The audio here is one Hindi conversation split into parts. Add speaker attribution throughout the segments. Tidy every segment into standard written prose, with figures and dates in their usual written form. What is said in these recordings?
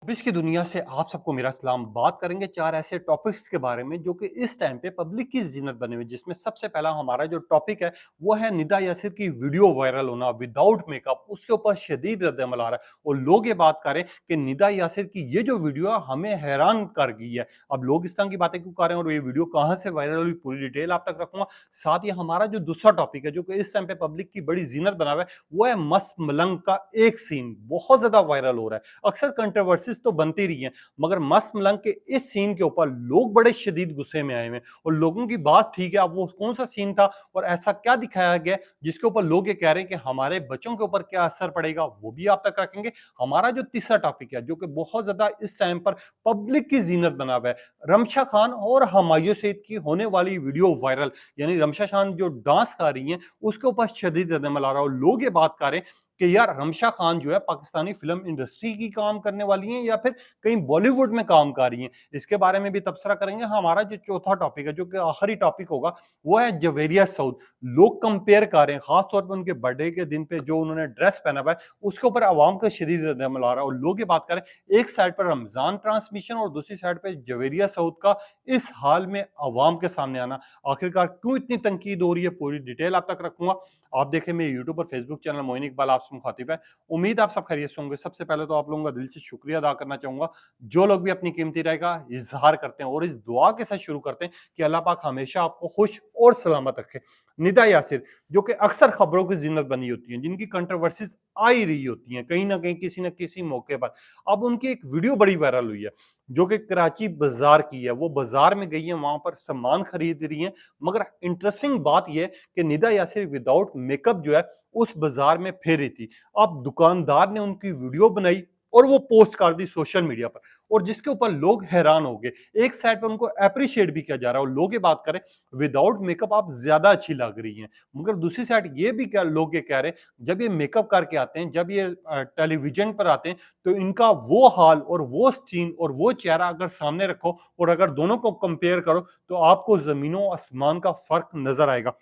Speaker 1: विश की दुनिया से आप सबको मेरा सलाम। बात करेंगे 4 ऐसे टॉपिक्स के बारे में जो कि इस टाइम पे पब्लिक की ज़ीनत बने हुए हैं। जिसमें सबसे पहला हमारा जो टॉपिक है वो है निदा यासिर की वीडियो वायरल होना विदाउट मेकअप। उसके ऊपर शदीद रद्द-ए-अमल आ रहा है और लोग ये बात कर रहे हैं कि निदा यासिर की ये जो वीडियो है हमें हैरान कर गई है। अब लोग इस तरह की बातें क्यों कर रहे हैं और ये वीडियो कहाँ से वायरल हुई, पूरी डिटेल आप तक रखूँगा। साथ ही हमारा जो दूसरा टॉपिक है जो कि इस टाइम पे पब्लिक की बड़ी ज़ीनत बना हुआ है वो है मस्त मलंग का एक सीन बहुत ज़्यादा वायरल हो रहा है। अक्सर कंट्रोवर्सीज़ तो बनती रही हैं मगर मस्त मलंग के इस सीन के ऊपर लोग बड़े शदीद गुस्से में आए हुए हैं और लोगों की बात ठीक है। अब वो कौन सा सीन था और ऐसा क्या दिखाया गया जिसके ऊपर लोग ये कह रहे हैं कि हमारे बच्चों के ऊपर क्या असर पड़ेगा, वो भी आप तक रखेंगे। हमारा जो तीसरा टॉपिक है जो कि बहुत ज्यादा इस टाइम पर पब्लिक की जीनत बना हुआ है, रमशा खान और हमायूं सईद की होने वाली वीडियो वायरल, यानी रमशा खान जो डांस कर रही हैं उसके ऊपर शदीद रद्द-ए-अमल आ रहा है और लोग ये बात कर रहे हैं कि यार रमशा खान जो है पाकिस्तानी फिल्म इंडस्ट्री की काम करने वाली हैं या फिर कहीं बॉलीवुड में काम कर रही हैं। इसके बारे में भी तबसरा करेंगे। हमारा जो चौथा टॉपिक है जो कि आखिरी टॉपिक होगा वो है जवेरिया सऊद। लोग कंपेयर कर रहे हैं खास तौर पर उनके बर्थडे के दिन पे जो उन्होंने ड्रेस पहना हुआ है उसके ऊपर अवाम का शदीद रद्द-ए-अमल आ रहा है और लोग ये बात कर रहे हैं एक साइड पर रमजान ट्रांसमिशन और दूसरी साइड पे जवेरिया सऊद का इस हाल में अवाम के सामने आना। आखिरकार क्यों इतनी तनकीद हो रही है, पूरी डिटेल आप तक रखूंगा। आप देखें मेरे यूट्यूब और फेसबुक चैनल मोइन इकबाल आपसे मुखातिब है। उम्मीद आप सब खैरियत से होंगे। सबसे पहले तो आप लोगों का दिल से शुक्रिया अदा करना चाहूंगा जो लोग भी अपनी कीमती राय का इजहार करते हैं और इस दुआ के साथ शुरू करते हैं कि अल्लाह पाक हमेशा आपको खुश और सलामत रखे। निदा यासिर जो कि अक्सर खबरों की जिन्नत बनी होती हैं, जिनकी कंट्रोवर्सीज आ ही रही होती हैं कहीं ना कहीं किसी न किसी मौके पर। अब उनकी एक वीडियो बड़ी वायरल हुई है जो कि कराची बाजार की है। वो बाजार में गई है, वहां पर सामान खरीद रही हैं। मगर इंटरेस्टिंग बात यह है कि निदा यासिर विदाउट मेकअप जो है उस बाजार में फिर रही थी। अब दुकानदार ने उनकी वीडियो बनाई और वो पोस्ट कर दी सोशल मीडिया पर और जिसके ऊपर लोग हैरान हो गए। एक साइड पर उनको अप्रिशिएट भी किया जा रहा है और लोग ये बात करें विदाउट मेकअप आप ज्यादा अच्छी लग रही हैं। मगर दूसरी साइड ये भी क्या लोग ये कह रहे हैं जब ये मेकअप करके आते हैं, जब ये टेलीविजन पर आते हैं तो इनका वो हाल और वो सीन और वो चेहरा अगर सामने रखो और अगर दोनों को कंपेयर करो तो आपको जमीनों आसमान का फर्क नजर आएगा।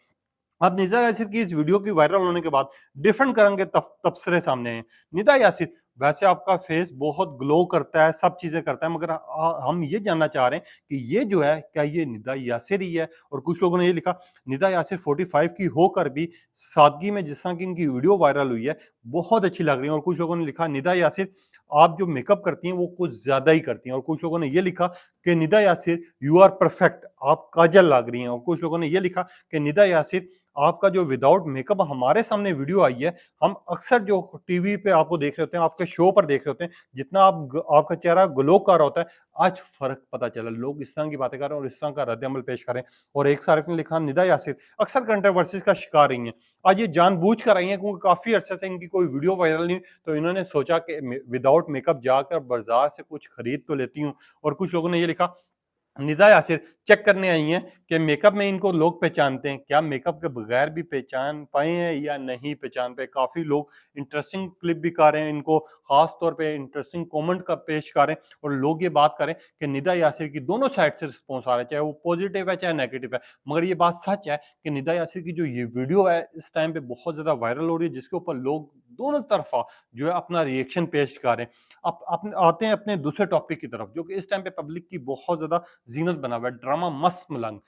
Speaker 1: अब निदा यासिर की इस वीडियो की वायरल होने के बाद डिफरेंट तरह के तबसरे सामने आए हैं। निदा यासिर वैसे आपका फेस बहुत ग्लो करता है, सब चीजें करता है, मगर हम ये जानना चाह रहे हैं कि ये जो है क्या ये निदा यासिर ही है। और कुछ लोगों ने ये लिखा निदा यासिर 45 की होकर भी सादगी में जिस तरह की इनकी वीडियो वायरल हुई है बहुत अच्छी लग रही है। और कुछ लोगों ने लिखा निदा यासिर आप जो मेकअप करती हैं वो कुछ ज्यादा ही करती हैं। और कुछ लोगों ने ये लिखा कि Nida Yasir you are perfect, आप काजल लग रही हैं। और कुछ लोगों ने ये लिखा कि निदा यासिर आपका जो विदाउट मेकअप हमारे सामने वीडियो आई है, हम अक्सर जो टीवी पे आपको देख रहे होते हैं, आपके शो पर देख रहे होते हैं, जितना आपका चेहरा ग्लो कर रहा होता है, आज फर्क पता चला। लोग इस तरह की बातें कर रहे हैं और इस तरह का रद्द-ए-अमल पेश कर रहे हैं। और एक सार्फ ने लिखा निदा यासिर अक्सर कंट्रोवर्सीज का शिकार रही हैं। आज ये जानबूझकर आई हैं क्योंकि काफी अरसे से इनकी कोई वीडियो वायरल नहीं हुई, तो इन्होंने सोचा कि विदाउट मेकअप जाकर बाजार से कुछ खरीद तो लेती हूँ। और कुछ लोगों ने ये लिखा निदा यासिर चेक करने आई हैं कि मेकअप में इनको लोग पहचानते हैं, क्या मेकअप के बगैर भी पहचान पाए हैं या नहीं पहचान पाए। काफी लोग इंटरेस्टिंग क्लिप भी कर रहे हैं, इनको खास तौर पे इंटरेस्टिंग कमेंट का पेश कर रहे हैं और लोग ये बात करें कि निदा यासिर की दोनों साइड से रिस्पॉन्स आ रहा है, चाहे वो पॉजिटिव है चाहे नेगेटिव है। मगर ये बात सच है कि निदा यासिर की जो ये वीडियो है इस टाइम पे बहुत ज्यादा वायरल हो रही है, जिसके ऊपर लोग दोनों तरफा जो है अपना रिएक्शन पेश कर रहे हैं। अब आते हैं अपने दूसरे टॉपिक की तरफ जो कि इस टाइम पे पब्लिक की बहुत ज्यादा जीनत बना हुआ है, ड्रामा मस्त मलंग।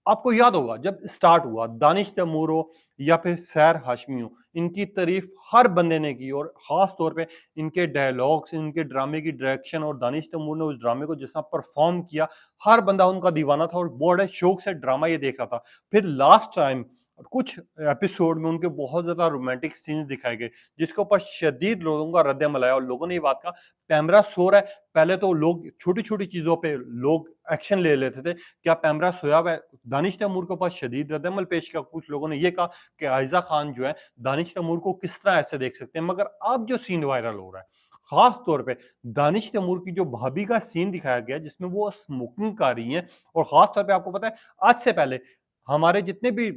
Speaker 1: आपको याद होगा जब स्टार्ट हुआ दानिश तैमूर हो या फिर सैर हाशमी हो, इनकी तारीफ हर बंदे ने की और खास तौर पे इनके डायलॉग्स, इनके ड्रामे की डायरेक्शन और दानिश तैमूर ने उस ड्रामे को जिस तरह परफॉर्म किया, हर बंदा उनका दीवाना था और बड़े शौक से ड्रामा ये देख रहा था। फिर लास्ट टाइम कुछ एपिसोड में उनके बहुत ज्यादा रोमांटिक सीन्स दिखाए गए जिसके ऊपर शदीद लोगों का रद्द-ए-अमल आया और लोगों ने ये बात कहा कैमरा सो रहा है। पहले तो लोग छोटी छोटी चीजों पे लोग एक्शन ले लेते थे, क्या पैमरा सोया हुआ है। दानिश तैमूर के पास शदीद रद्द-ए-अमल पेश किया। कुछ लोगों ने यह कहा कि आयजा खान जो है दानिश तैमूर को किस तरह ऐसे देख सकते हैं। मगर अब जो सीन वायरल हो रहा है खास तौर पे दानिश तैमूर की जो भाभी का सीन दिखाया गया जिसमें वो स्मोकिंग कर रही हैं और खास तौर पे आपको पता है आज से पहले हमारे जितने भी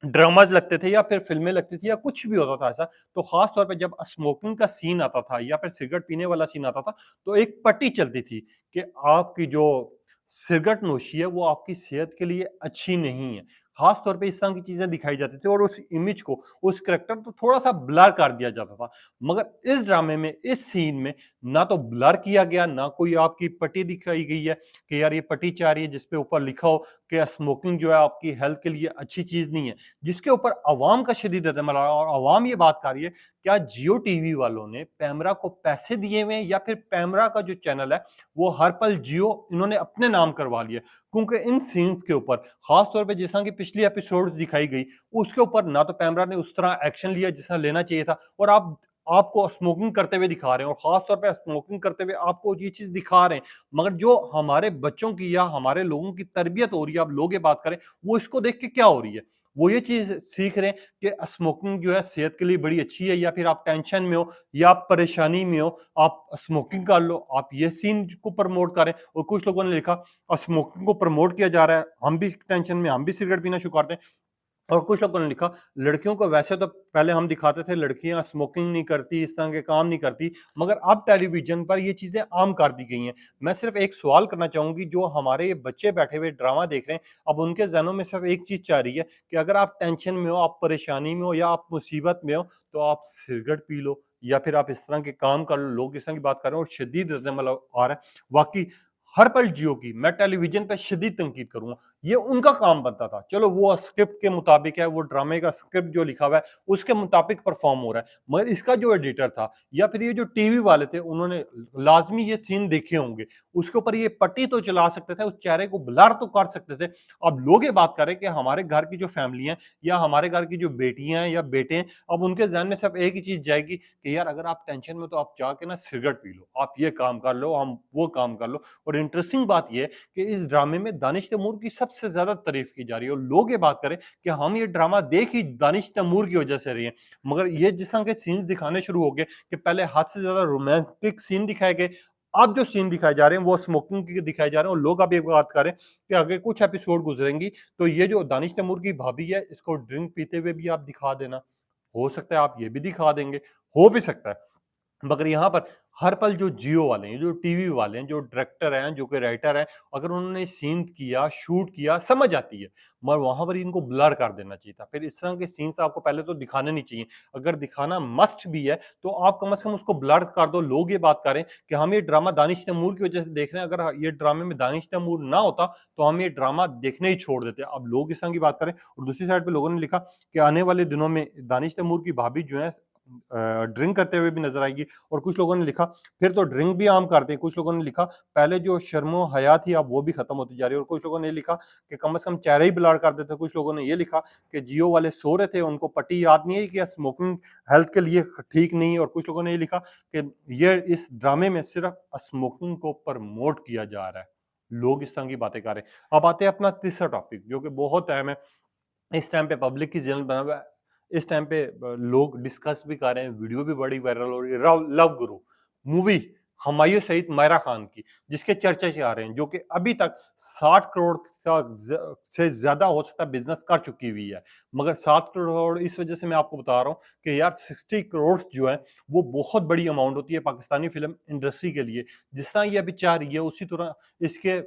Speaker 1: ड्रामाज लगते थे या फिर फ़िल्में लगती थी या कुछ भी होता था ऐसा, तो ख़ास तौर पे जब स्मोकिंग का सीन आता था या फिर सिगरेट पीने वाला सीन आता था, तो एक पट्टी चलती थी कि आपकी जो सिगरेट नोशी है, वो आपकी सेहत के लिए अच्छी नहीं है। खास तौर पे इस तरह की चीजें दिखाई जाती थी और उस इमेज को, उस करेक्टर को थोड़ा सा ब्लर कर दिया जाता था। मगर इस ड्रामे में, इस सीन में ना तो ब्लर किया गया, ना कोई आपकी पट्टी दिखाई गई है कि यार ये पट्टी चाह रही है जिसपे ऊपर लिखा हो कि स्मोकिंग जो है आपकी हेल्थ के लिए अच्छी चीज नहीं है, जिसके ऊपर अवाम का शदीद रद्द-अमल आ रहा है और अवाम ये बात कर रही है, क्या जियो टीवी वालों ने पैमरा को पैसे दिए हुए हैं या फिर पैमरा का जो चैनल है वो हर पल जियो इन्होंने अपने नाम करवा लिया? क्योंकि इन सीन्स के ऊपर खास तौर पे जिस तरह की पिछली एपिसोड दिखाई गई, उसके ऊपर ना तो पैमरा ने उस तरह एक्शन लिया जिस तरह लेना चाहिए था, और आप आपको स्मोकिंग करते हुए दिखा रहे हैं और खास तौर पे स्मोकिंग करते हुए आपको ये चीज दिखा रहे हैं, मगर जो हमारे बच्चों की या हमारे लोगों की तरबियत हो रही है, आप लोग ये बात करें, वो इसको देख के क्या हो रही है? वो ये चीज सीख रहे हैं कि स्मोकिंग जो है सेहत के लिए बड़ी अच्छी है, या फिर आप टेंशन में हो या आप परेशानी में हो, आप स्मोकिंग कर लो, आप ये सीन को प्रमोट करें। और कुछ लोगों ने लिखा स्मोकिंग को प्रमोट किया जा रहा है, हम भी टेंशन में, हम भी सिगरेट पीना शुरू कर दें। और कुछ लोगों ने लिखा लड़कियों को वैसे तो पहले हम दिखाते थे लड़कियां स्मोकिंग नहीं करती, इस तरह के काम नहीं करती, मगर अब टेलीविजन पर ये चीजें आम कर दी गई हैं। मैं सिर्फ एक सवाल करना चाहूंगी, जो हमारे ये बच्चे बैठे हुए ड्रामा देख रहे हैं, अब उनके जहनों में सिर्फ एक चीज चाह रही है कि अगर आप टेंशन में हो, आप परेशानी में हो या आप मुसीबत में हो, तो आप सिगरेट पी लो या फिर आप इस तरह के काम कर लो। लोग इस तरह की बात कर रहे हैं और शदीद रद्द-अमल आ रहा है। वाकई हर पल जियो की मैं टेलीविजन पे शदीद तनकीद करूंगा, ये उनका काम बनता था। चलो वो स्क्रिप्ट के मुताबिक है, वो ड्रामे का स्क्रिप्ट जो लिखा हुआ है उसके मुताबिक परफॉर्म हो रहा है, मगर इसका जो एडिटर था या फिर ये जो टीवी वाले थे, उन्होंने लाजमी ये सीन देखे होंगे, उसके ऊपर ये पट्टी तो चला सकते थे, उस चेहरे को ब्लर तो कर सकते थे। अब लोग ये बात करें कि हमारे घर की जो फैमिली है या हमारे घर की जो बेटियां हैं या बेटे हैं, अब उनके जहन में सिर्फ एक ही चीज जाएगी कि यार अगर आप टेंशन में, तो आप जाके ना सिगरेट पी लो, आप ये काम कर लो, हम वो काम कर लो। और इंटरेस्टिंग बात यह है कि इस ड्रामे में दानिश तैमूर की सबसे ज्यादा तारीफ की जा रही है और लोग ये बात करें कि हम ये ड्रामा देख ही दानिश तैमूर की वजह से रहे हैं। मगर ये जिस तरह के सीन्स दिखाने शुरू हो गए कि पहले हद से ज्यादा रोमांटिक सीन दिखाए गए, अब जो सीन दिखाए जा रहे हैं वो स्मोकिंग के दिखाए जा रहे हैं। और लोग अब एक बात करें कि आगे कुछ एपिसोड गुजरेंगी तो ये जो दानिश तैमूर की भाभी है, इसको ड्रिंक पीते हुए भी आप दिखा देना, हो सकता है आप ये भी दिखा देंगे, हो भी सकता है। मगर यहाँ पर हर पल जो जियो वाले हैं, जो टीवी वाले हैं, जो डायरेक्टर हैं, जो कि राइटर हैं, अगर उन्होंने सीन किया, शूट किया, समझ आती है, मगर वहाँ पर इनको ब्लर कर देना चाहिए था। फिर इस तरह के सीन्स आपको पहले तो दिखाने नहीं चाहिए। अगर दिखाना मस्ट भी है, तो आप कम से कम उसको ब्लर कर दो। लोग ये बात करें कि हम ये ड्रामा दानिश तैमूर की वजह से देख रहे हैं, अगर ये ड्रामे में दानिश तैमूर ना होता, तो हम ये ड्रामा देखने ही छोड़ देते। अब लोग इस तरह की बात करें और दूसरी साइड पे लोगों ने लिखा कि आने वाले दिनों में दानिश तैमूर की भाभी जो है ड्रिंक करते हुए भी नजर आएगी। और कुछ लोगों ने लिखा फिर तो ड्रिंक भी आम कर दें। कुछ लोगों ने लिखा पहले जो शर्मो हया थी अब वो भी खत्म होती जा रही है। और कुछ लोगों ने लिखा कि कम से कम चेहरा ही ब्लर कर देते। कुछ लोगों ने ये लिखा कि जियो वाले सो रहे थे, उनको पट्टी याद नहीं है कि स्मोकिंग हेल्थ के लिए ठीक नहीं। और कुछ लोगों ने ये लिखा कि ये इस ड्रामे में सिर्फ स्मोकिंग को प्रमोट किया जा रहा है। लोग इस तरह की बातें कर रहे हैं। अब आते हैं अपना तीसरा टॉपिक जो कि बहुत अहम है। इस टाइम पे पब्लिक की जेल बना हुआ है। इस टाइम पे लोग डिस्कस भी कर रहे हैं, वीडियो भी बड़ी वायरल हो रही है। लव गुरु मूवी हुमायूं सईद मायरा खान की, जिसके चर्चे से आ रहे हैं, जो कि अभी तक 60 करोड़ का से ज्यादा हो सकता है बिजनेस कर चुकी हुई है। मगर 7 करोड़ इस वजह से मैं आपको बता रहा हूँ कि यार 60 करोड़ जो है वो बहुत बड़ी अमाउंट होती है पाकिस्तानी फिल्म इंडस्ट्री के लिए। जिस तरह ये अभी चाह रही है उसी तरह इसके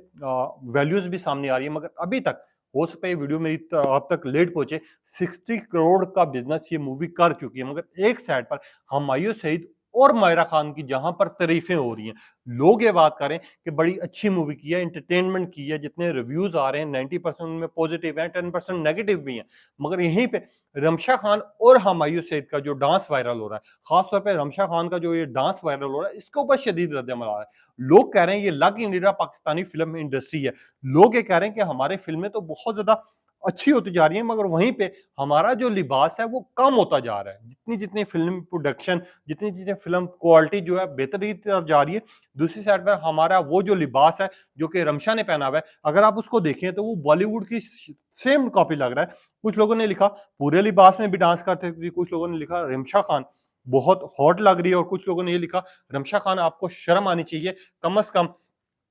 Speaker 1: वैल्यूज भी सामने आ रही है। मगर अभी तक हो सकता है ये वीडियो मेरी आप तक लेट पहुंचे, 60 करोड़ का बिजनेस ये मूवी कर चुकी है। मगर एक साइड पर हुमायूं सईद और मायरा खान की जहां पर तारीफें हो रही हैं, लोग ये बात करें कि बड़ी अच्छी मूवी की है, एंटरटेनमेंट की है, जितने रिव्यूज आ रहे हैं 90% में पॉजिटिव हैं, 10% नेगेटिव भी हैं। मगर यहीं पे रमशा खान और हुमायूं सईद का जो डांस वायरल हो रहा है, खासतौर पर रमशा खान का जो ये डांस वायरल हो रहा है, इसके ऊपर शदीद रद्द-अमल आ रहा है। लोग कह रहे हैं ये लग ही नहीं रहा पाकिस्तानी फिल्म इंडस्ट्री है। लोग ये कह रहे हैं कि हमारे फिल्में तो बहुत ज्यादा अच्छी होती जा रही है, मगर वहीं पे हमारा जो लिबास है वो कम होता जा रहा है। जितनी जितनी फिल्म प्रोडक्शन, जितनी जितनी फिल्म क्वालिटी जो है बेहतरीन तरफ जा रही है, दूसरी साइड पर हमारा वो जो लिबास है जो कि रमशा ने पहना हुआ है, अगर आप उसको देखें तो वो बॉलीवुड की सेम कॉपी लग रहा है। कुछ लोगों ने लिखा पूरे लिबास में भी डांस करते थे, कुछ लोगों ने लिखा रमशा खान बहुत हॉट लग रही है, और कुछ लोगों ने ये लिखा रमशा खान आपको शर्म आनी चाहिए, कम से कम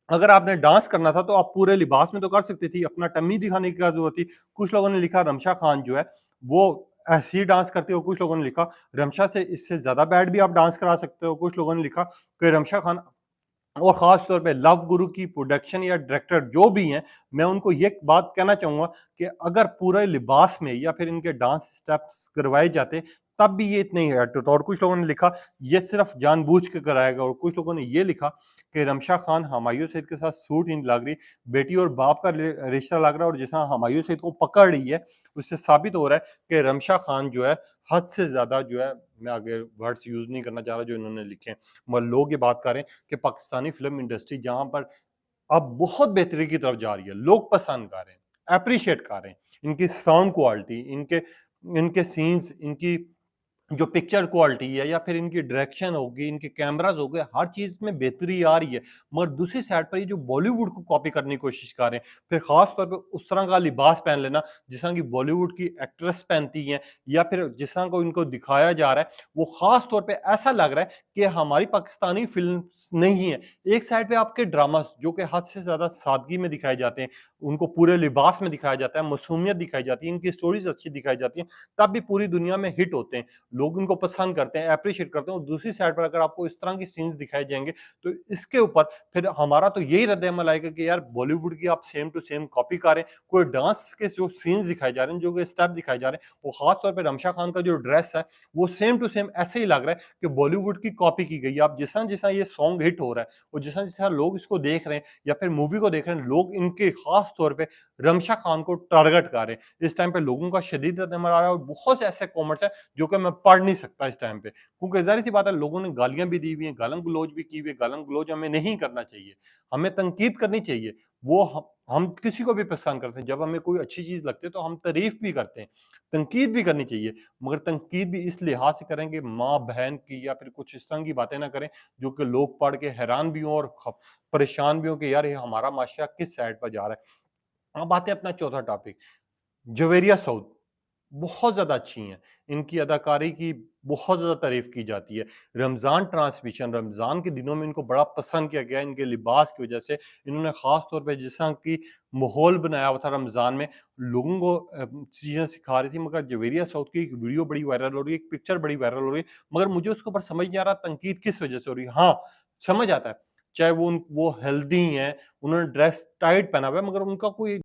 Speaker 1: अगर आपने डांस करना था तो आप पूरे लिबास में तो कर सकती थी, अपना टम्मी दिखाने की क्या जरूरत थी। कुछ लोगों ने लिखा रमशा खान जो है वो ऐसे ही डांस करती हो। कुछ लोगों ने लिखा रमशा से इससे ज्यादा बैड भी आप डांस करा सकते हो। कुछ लोगों ने लिखा कि रमशा खान और ख़ास तौर पे लव गुरु की प्रोडक्शन या डायरेक्टर जो भी हैं, मैं उनको ये बात कहना चाहूँगा कि अगर पूरे लिबास में या फिर इनके डांस स्टेप्स करवाए जाते, तब भी ये इतने हिट होता। और कुछ लोगों ने लिखा, ये सिर्फ़ जानबूझ के कराएगा, और कुछ लोगों ने ये लिखा कि रमशा खान हुमायूँ सईद के साथ सूट ही नहीं लग रही, बेटी और बाप का रिश्ता लग रहा है, और जिस तरह हुमायूँ सईद को पकड़ रही है, उससे साबित हो रहा है कि रमशा खान जो है, हद से ज़्यादा जो है, मैं आगे वर्ड्स यूज़ नहीं करना चाह रहा जो इन्होंने लिखे हैं, मगर लोग ये बात कर रहे हैं कि पाकिस्तानी फ़िल्म इंडस्ट्री जहाँ पर अब बहुत बेहतरी की तरफ जा रही है, लोग पसंद कर रहे हैं, एप्रिशिएट कर रहे हैं। इनकी साउंड क्वालिटी, इनके इनके सीन्स, इनकी जो पिक्चर क्वालिटी है या फिर इनकी डायरेक्शन होगी, इनके कैमराज़ हो गए, हर चीज़ में बेहतरी आ रही है। मगर दूसरी साइड पर ये जो बॉलीवुड को कॉपी करने की कोशिश कर रहे हैं, फिर ख़ास तौर पे उस तरह का लिबास पहन लेना, जिस तरह की बॉलीवुड की एक्ट्रेस पहनती हैं, या फिर जिस तरह को इनको दिखाया जा रहा है, वो ख़ास तौर पे ऐसा लग रहा है कि हमारी पाकिस्तानी फ़िल्म्स नहीं है। एक साइड पे आपके ड्रामास जो कि हद से ज़्यादा सादगी में दिखाए जाते हैं, उनको पूरे लिबास में दिखाया जाता है, मासूमियत दिखाई जाती है, इनकी स्टोरीज़ अच्छी दिखाई जाती हैं, तब भी पूरी दुनिया में हिट होते हैं। लोग इनको पसंद करते हैं, एप्रिशिएट करते हैं, और दूसरी साइड पर अगर आपको इस तरह की सीन्स दिखाए जाएँगे, तो इसके ऊपर फिर हमारा तो यही रद्द-ए-अमल आएगा कि यार बॉलीवुड की आप सेम टू सेम कॉपी कर रहे हैं। कोई डांस के जो सीन्स दिखाए जा रहे हैं, जो कि स्टेप दिखाए जा रहे हैं, वो खास तौर पे रमशा खान का जो ड्रेस है, वो सेम टू सेम ऐसे ही लग रहा है कि बॉलीवुड की कॉपी की गई है। आप जिस तरह ये सॉन्ग हिट हो रहा है, और जिस तरह लोग इसको देख रहे हैं या फिर मूवी को देख रहे हैं, लोग इनके खास तौर पे रमशा खान को टारगेट कर रहे हैं। इस टाइम पे लोगों का शदीद रद्द-ए-अमल आ रहा है, और बहुत से ऐसे कमेंट्स हैं जो कि मैं पढ़ नहीं सकता इस टाइम पे, क्योंकि ज़ाहिर-सी बात है, लोगों ने गालियाँ भी दी हुई हैं, गालम-गलौज भी की हुई है। गालम-गलौज हमें नहीं करना चाहिए, हमें तनकीद करनी चाहिए। वो हम किसी को भी पसंद करते हैं, जब हमें कोई अच्छी चीज़ लगती है तो हम तारीफ़ भी करते हैं, तनकीद भी करनी चाहिए, मगर तनकीद भी इस लिहाज से करें कि माँ-बहन की या फिर कुछ इस तरह की बातें ना करें, जो कि लोग पढ़ के हैरान भी हों और परेशान भी हों कि यार ये हमारा माशरा किस साइड पर जा रहा है। अब आते हैं अपना चौथा टॉपिक, जवेरिया साउथ। बहुत ज़्यादा अच्छी हैं। इनकी अदाकारी की बहुत ज़्यादा तारीफ़ की जाती है। रमज़ान ट्रांसमिशन, रमज़ान के दिनों में इनको बड़ा पसंद किया गया है, इनके लिबास की वज़ह से। इन्होंने ख़ास तौर पे जिस तरह की माहौल बनाया हुआ था रमज़ान में, लोगों को चीज़ें सिखा रही थी, मगर जवेरिया साउथ की एक वीडियो बड़ी वायरल हो रही है, एक पिक्चर बड़ी वायरल हो रही है, मगर मुझे उसके ऊपर समझ नहीं आ रहा तनकीद किस वज़ह से हो रही है। हाँ, समझ आता है, चाहे वो हेल्दी हैं, उन्होंने ड्रेस टाइट पहना हुआ है, मगर उनका कोई